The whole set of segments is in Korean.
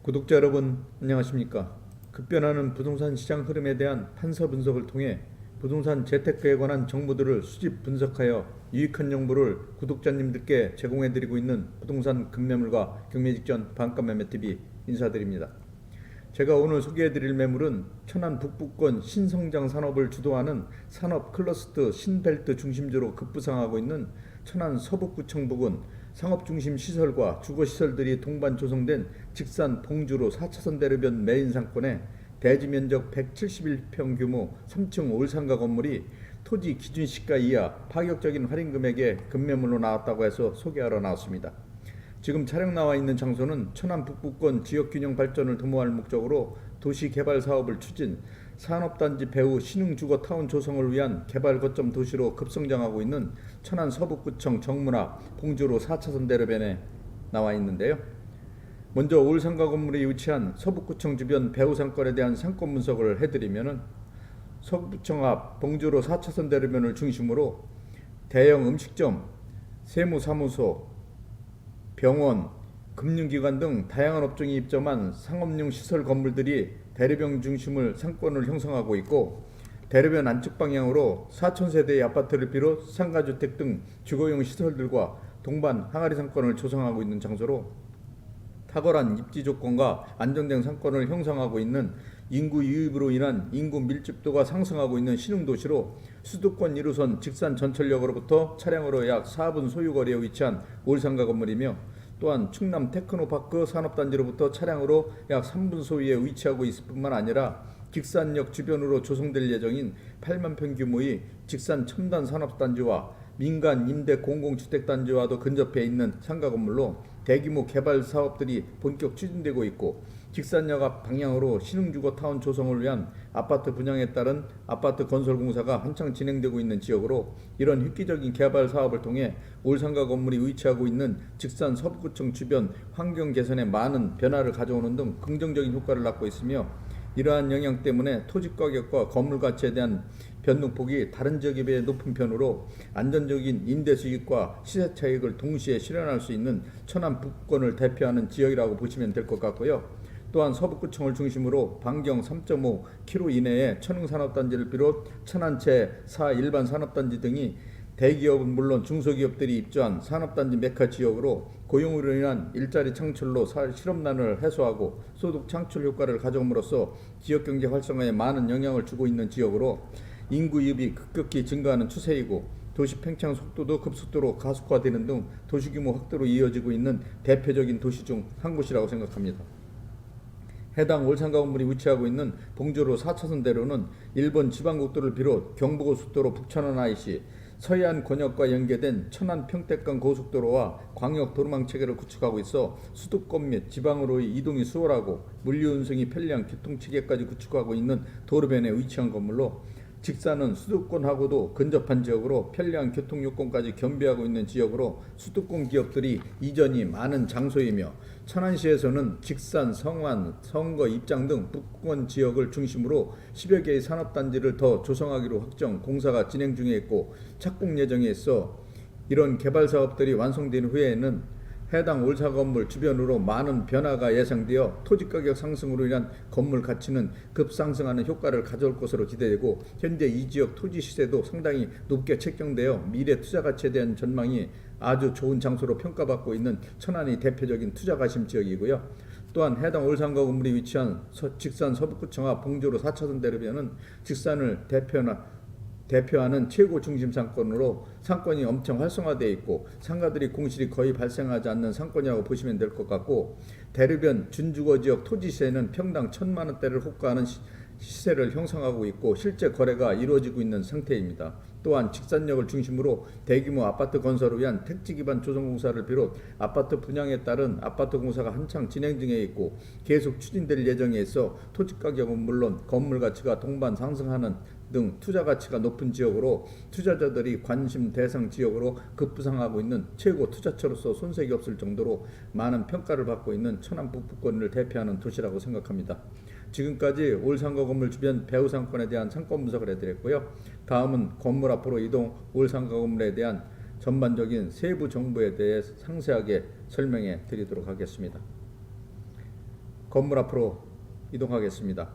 구독자 여러분 안녕하십니까. 급변하는 부동산 시장 흐름에 대한 판서 분석을 통해 부동산 재테크에 관한 정보들을 수집 분석하여 유익한 정보를 구독자님들께 제공해드리고 있는 부동산 급매물과 경매 직전 반가 매매TV 인사드립니다. 제가 오늘 소개해드릴 매물은 천안 북부권 신성장 산업을 주도하는 산업 클러스터 신벨트 중심지로 급부상하고 있는 천안 서북구청 부근 상업중심 시설과 주거시설들이 동반 조성된 직산 봉주로 4차선 대로변 메인 상권에 대지면적 171평 규모 3층 올상가 건물이 토지 기준시가 이하 파격적인 할인금액에 급매물로 나왔다고 해서 소개하러 나왔습니다. 지금 촬영 나와 있는 장소는 천안 북부권 지역균형 발전을 도모할 목적으로 도시개발 사업을 추진, 산업단지 배후 신흥주거타운 조성을 위한 개발 거점 도시로 급성장하고 있는 천안 서북구청 정문 앞 봉주로 4차선 대로변에 나와 있는데요. 먼저 올상가 건물이 위치한 서북구청 주변 배후 상권에 대한 상권 분석을 해드리면, 서북구청 앞 봉주로 4차선 대로변을 중심으로 대형 음식점, 세무사무소, 병원, 금융기관 등 다양한 업종이 입점한 상업용 시설 건물들이 대로변 중심을 상권을 형성하고 있고, 대로변 안쪽 방향으로 4,000세대의 아파트를 비롯 상가주택 등 주거용 시설들과 동반 항아리 상권을 조성하고 있는 장소로 탁월한 입지 조건과 안정된 상권을 형성하고 있는 인구 유입으로 인한 인구 밀집도가 상승하고 있는 신흥도시로 수도권 1호선 직산 전철역으로부터 차량으로 약 4분 소요거리에 위치한 올상가 건물이며, 또한 충남 테크노파크 산업단지로부터 차량으로 약 3분 소요에 위치하고 있을 뿐만 아니라 직산역 주변으로 조성될 예정인 8만 평 규모의 직산 첨단 산업단지와 민간 임대 공공주택단지와도 근접해 있는 상가 건물로 대규모 개발 사업들이 본격 추진되고 있고, 직산역 앞 방향으로 신흥주거타운 조성을 위한 아파트 분양에 따른 아파트 건설 공사가 한창 진행되고 있는 지역으로, 이런 획기적인 개발 사업을 통해 올상가 건물이 위치하고 있는 직산 서북구청 주변 환경 개선에 많은 변화를 가져오는 등 긍정적인 효과를 낳고 있으며, 이러한 영향 때문에 토지 가격과 건물 가치에 대한 변동폭이 다른 지역에 비해 높은 편으로 안정적인 임대 수익과 시세 차익을 동시에 실현할 수 있는 천안 북부권을 대표하는 지역이라고 보시면 될 것 같고요. 또한 서북구청을 중심으로 반경 3.5km 이내에 천흥산업단지를 비롯 천안 제4 일반 산업단지 등이 대기업은 물론 중소기업들이 입주한 산업단지 메카 지역으로 고용으로 인한 일자리 창출로 실업난을 해소하고 소득 창출 효과를 가져옴으로써 지역경제 활성화에 많은 영향을 주고 있는 지역으로 인구 유입이 급격히 증가하는 추세이고, 도시 팽창 속도도 급속도로 가속화되는 등 도시규모 확대로 이어지고 있는 대표적인 도시 중 한 곳이라고 생각합니다. 해당 올상가 건물이 위치하고 있는 봉주로 4차선 대로는 일본 지방국도를 비롯 경부고속도로 북천안 IC, 서해안 권역과 연계된 천안 평택간 고속도로와 광역 도로망 체계를 구축하고 있어 수도권 및 지방으로의 이동이 수월하고 물류 운송이 편리한 교통체계까지 구축하고 있는 도로변에 위치한 건물로, 직사는 수도권하고도 근접한 지역으로 편리한 교통요건까지 겸비하고 있는 지역으로 수도권 기업들이 이전이 많은 장소이며, 천안시에서는 직산, 성안, 선거, 입장 등 북권 지역을 중심으로 10여 개의 산업단지를 더 조성하기로 확정 공사가 진행 중에 있고 착공 예정에 있어, 이런 개발 사업들이 완성된 후에는 해당 올상가 건물 주변으로 많은 변화가 예상되어 토지가격 상승으로 인한 건물 가치는 급상승하는 효과를 가져올 것으로 기대되고, 현재 이 지역 토지 시세도 상당히 높게 책정되어 미래 투자 가치에 대한 전망이 아주 좋은 장소로 평가받고 있는 천안이 대표적인 투자 가심 지역이고요. 또한 해당 올상가 건물이 위치한 직산 서북구청 앞 봉주로 4차선 대로변은 직산을 대표하는 최고 중심 상권으로 상권이 엄청 활성화되어 있고 상가들이 공실이 거의 발생하지 않는 상권이라고 보시면 될 것 같고, 대로변 준주거지역 토지시세는 평당 1,000만원대를 호가하는 시세를 형성하고 있고 실제 거래가 이루어지고 있는 상태입니다. 또한 직산역을 중심으로 대규모 아파트 건설을 위한 택지 기반 조성 공사를 비롯 아파트 분양에 따른 아파트 공사가 한창 진행 중에 있고 계속 추진될 예정에 있어 토지 가격은 물론 건물 가치가 동반 상승하는 등 투자 가치가 높은 지역으로 투자자들이 관심 대상 지역으로 급부상하고 있는 최고 투자처로서 손색이 없을 정도로 많은 평가를 받고 있는 천안 북부권을 대표하는 도시라고 생각합니다. 지금까지 올상가 건물 주변 배후 상권에 대한 상권 분석을 해드렸고요. 다음은 건물 앞으로 이동 올상가 건물에 대한 전반적인 세부 정보에 대해 상세하게 설명해 드리도록 하겠습니다. 건물 앞으로 이동하겠습니다.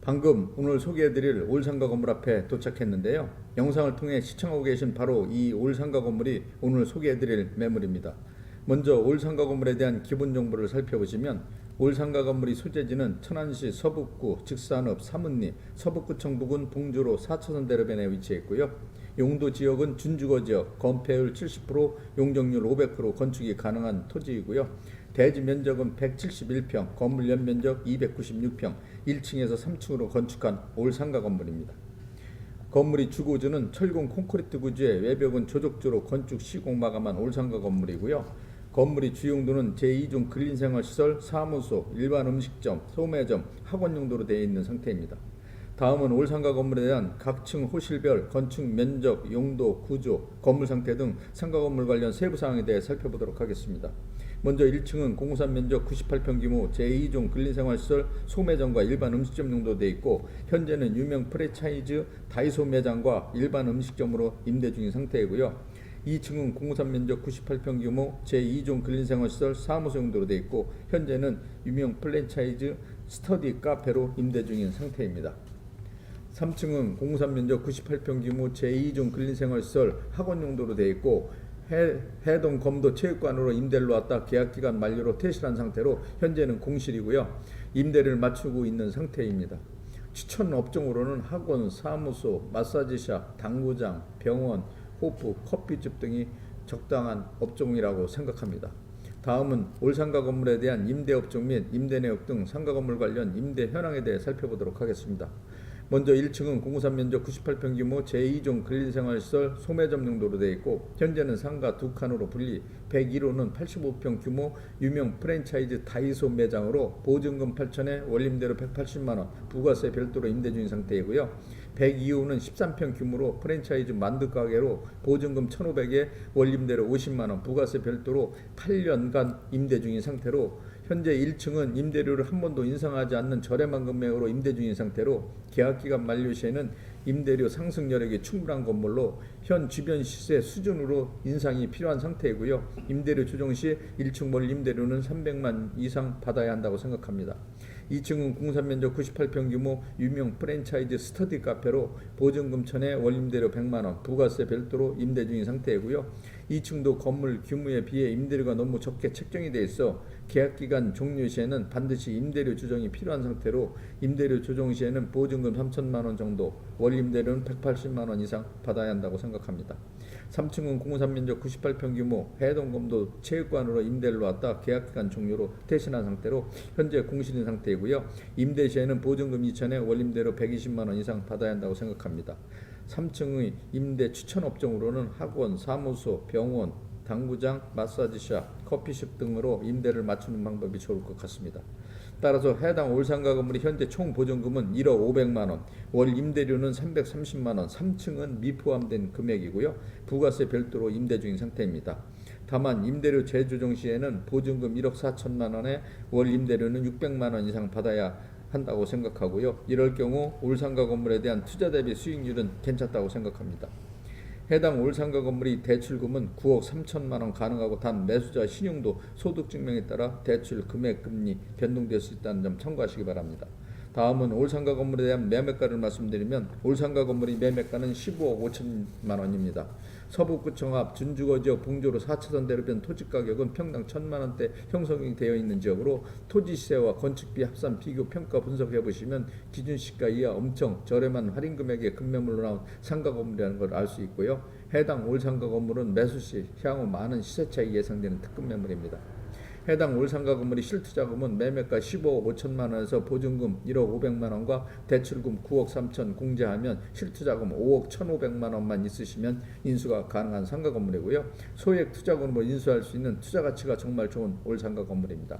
방금 오늘 소개해드릴 올상가 건물 앞에 도착했는데요. 영상을 통해 시청하고 계신 바로 이 올상가 건물이 오늘 소개해드릴 매물입니다. 먼저 올상가 건물에 대한 기본 정보를 살펴보시면 올상가 건물이 소재지는 천안시 서북구 직산읍 사문리 서북구청 부근 봉주로 4차선 대로변에 위치해 있고요. 용도 지역은 준주거 지역, 건폐율 70%, 용적률 500% 건축이 가능한 토지이고요. 대지 면적은 171평, 건물 연면적 296평, 1층에서 3층으로 건축한 올상가 건물입니다. 건물이 주고주는 철공 콘크리트 구조에 외벽은 조적조로 건축 시공 마감한 올상가 건물이고요. 건물이 주용도는 제2종 근린생활시설, 사무소, 일반 음식점, 소매점, 학원 용도로 되어 있는 상태입니다. 다음은 올상가 건물에 대한 각층 호실별 건축 면적, 용도, 구조, 건물 상태 등 상가 건물 관련 세부 사항에 대해 살펴보도록 하겠습니다. 먼저 1층은 공산 면적 98평 규모 제2종 근린생활시설 소매점과 일반 음식점 용도로 되어 있고 현재는 유명 프랜차이즈 다이소 매장과 일반 음식점으로 임대 중인 상태이고요. 2층은 공산 면적 98평 규모 제2종 근린생활시설 사무소 용도로 되어 있고 현재는 유명 프랜차이즈 스터디 카페로 임대 중인 상태입니다. 3층은 공산 면적 98평 규모 제2종 근린생활시설 학원 용도로 되어 있고 해동 검도 체육관으로 임대를 놓았다 계약기간 만료로 퇴실한 상태로 현재는 공실이고요. 임대를 맞추고 있는 상태입니다. 추천 업종으로는 학원, 사무소, 마사지샵, 당구장, 병원, 호프, 커피집 등이 적당한 업종이라고 생각합니다. 다음은 올상가 건물에 대한 임대 업종 및 임대 내역 등 상가 건물 관련 임대 현황에 대해 살펴보도록 하겠습니다. 먼저 1층은 공산 면적 98평 규모 제2종 근린생활시설 소매점 용도로 되어 있고 현재는 상가 2칸으로 분리 101호는 85평 규모 유명 프랜차이즈 다이소 매장으로 보증금 8천에 원임대료 180만원 부가세 별도로 임대 중인 상태이고요. 102호는 13평 규모로 프랜차이즈 만두가게로 보증금 1,500에 원임대료 50만원 부가세 별도로 8년간 임대 중인 상태로 현재 1층은 임대료를 한 번도 인상하지 않는 저렴한 금액으로 임대 중인 상태로 계약기간 만료 시에는 임대료 상승 여력이 충분한 건물로 현 주변 시세 수준으로 인상이 필요한 상태이고요. 임대료 조정 시 1층 월 임대료는 300만 이상 받아야 한다고 생각합니다. 2층은 공산 면적 98평 규모 유명 프랜차이즈 스터디 카페로 보증금 1,000에 원임대료 100만원 부가세 별도로 임대 중인 상태이고요. 2층도 건물 규모에 비해 임대료가 너무 적게 책정이 되어 있어 계약기간 종료 시에는 반드시 임대료 조정이 필요한 상태로 임대료 조정 시에는 보증금 3천만원 정도 원임대료는 180만원 이상 받아야 한다고 생각합니다. 3층은 공산 면적 98평 규모 해동검도 체육관으로 임대를 놓았다 계약기간 종료로 퇴실한 상태로 현재 공실인 상태이고요. 임대 시에는 보증금 2천에 원임대료 120만원 이상 받아야 한다고 생각합니다. 3층의 임대 추천 업종으로는 학원, 사무소, 병원, 당구장, 마사지샵, 커피숍 등으로 임대를 맞추는 방법이 좋을 것 같습니다. 따라서 해당 올상가 건물의 현재 총 보증금은 1억 500만원, 월 임대료는 330만원, 3층은 미포함된 금액이고요. 부가세 별도로 임대 중인 상태입니다. 다만 임대료 재조정 시에는 보증금 1억 4천만원에 월 임대료는 600만원 이상 받아야 한다고 생각하고요. 이럴 경우 올상가 건물에 대한 투자 대비 수익률은 괜찮다고 생각합니다. 해당 올상가 건물이 대출금은 9억 3천만원 가능하고 단 매수자 신용도 소득증명에 따라 대출 금액 금리 변동될 수 있다는 점 참고하시기 바랍니다. 다음은 올상가 건물에 대한 매매가를 말씀드리면 올상가 건물의 매매가는 15억 5천만원입니다. 서북구청 앞 준주거지역 봉조로 4차선 대로변 토지가격은 평당 1,000만원대 형성이 되어 있는 지역으로 토지시세와 건축비 합산 비교 평가 분석해보시면 기준시가 이하 엄청 저렴한 할인금액의 급매물로 나온 상가 건물이라는 걸 알 수 있고요. 해당 올상가 건물은 매수시 향후 많은 시세차익이 예상되는 특급 매물입니다. 해당 올상가 건물의 실투자금은 매매가 15억 5천만원에서 보증금 1억 500만원과 대출금 9억 3천 공제하면 실투자금 5억 1,500만원만 있으시면 인수가 가능한 상가 건물이고요. 소액 투자금으로 인수할 수 있는 투자가치가 정말 좋은 올상가 건물입니다.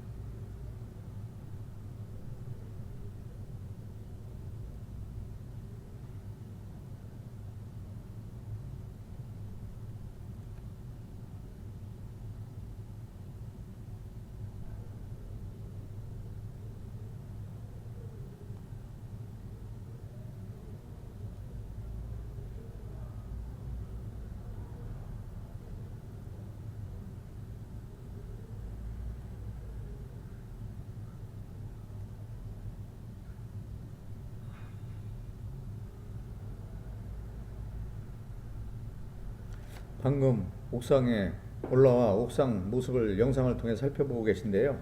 방금 옥상에 올라와 옥상 모습을 영상을 통해 살펴보고 계신데요.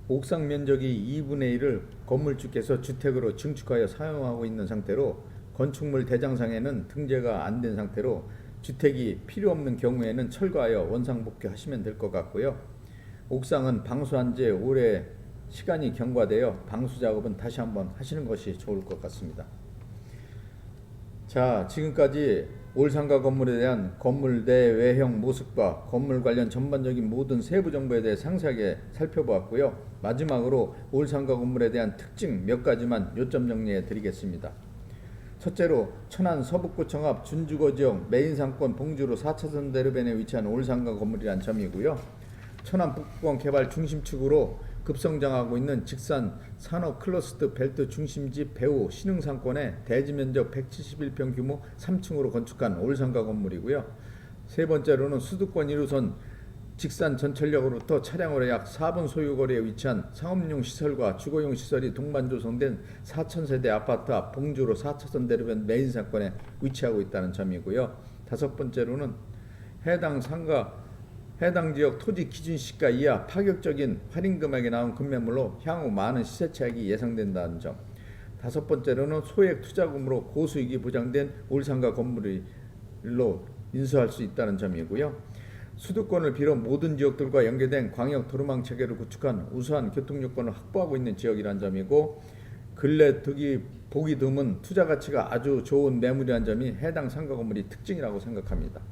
옥상 면적이 2분의 1을 건물주께서 주택으로 증축하여 사용하고 있는 상태로 건축물 대장상에는 등재가 안 된 상태로 주택이 필요 없는 경우에는 철거하여 원상복귀 하시면 될 것 같고요. 옥상은 방수한 지 오래 시간이 경과되어 방수 작업은 다시 한번 하시는 것이 좋을 것 같습니다. 자, 지금까지 올상가 건물에 대한 건물 내 외형 모습과 건물 관련 전반적인 모든 세부 정보에 대해 상세하게 살펴보았고요. 마지막으로 올상가 건물에 대한 특징 몇 가지만 요점 정리해 드리겠습니다. 첫째로 천안 서북구청 앞 준주거 지역 메인 상권 봉주로 4차선 대로변에 위치한 올상가 건물이란 점이고요. 천안 북부권 개발 중심축으로 급성장하고 있는 직산 산업 클러스터 벨트 중심지 배후 신흥상권의 대지 면적 171평 규모 3층으로 건축한 올상가 건물이고요. 세 번째로는 수도권 1호선 직산 전철역으로부터 차량으로 약 4분 소요거리에 위치한 상업용 시설과 주거용 시설이 동반 조성된 4,000세대 아파트 앞 봉주로 4차선 대로변 메인 상권에 위치하고 있다는 점이고요. 다섯 번째로는 해당 지역 토지 기준 시가 이하 파격적인 할인 금액에 나온 금매물로 향후 많은 시세 차익이 예상된다는 점. 다섯 번째로는 소액 투자금으로 고수익이 보장된 올상가 건물로 인수할 수 있다는 점이고요. 수도권을 비롯 모든 지역들과 연계된 광역 도로망 체계를 구축한 우수한 교통 요건을 확보하고 있는 지역이라는 점이고, 근래 보기 드문 투자 가치가 아주 좋은 매물이라는 점이 해당 상가 건물이 특징이라고 생각합니다.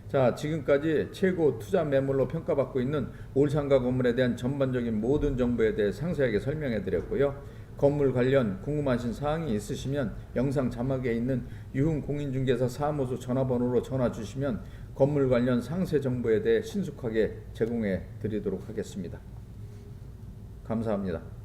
자, 지금까지 최고 투자 매물로 평가받고 있는 올상가 건물에 대한 전반적인 모든 정보에 대해 상세하게 설명해 드렸고요. 건물 관련 궁금하신 사항이 있으시면 영상 자막에 있는 유흥공인중개사 사무소 전화번호로 전화 주시면 건물 관련 상세 정보에 대해 신속하게 제공해 드리도록 하겠습니다. 감사합니다.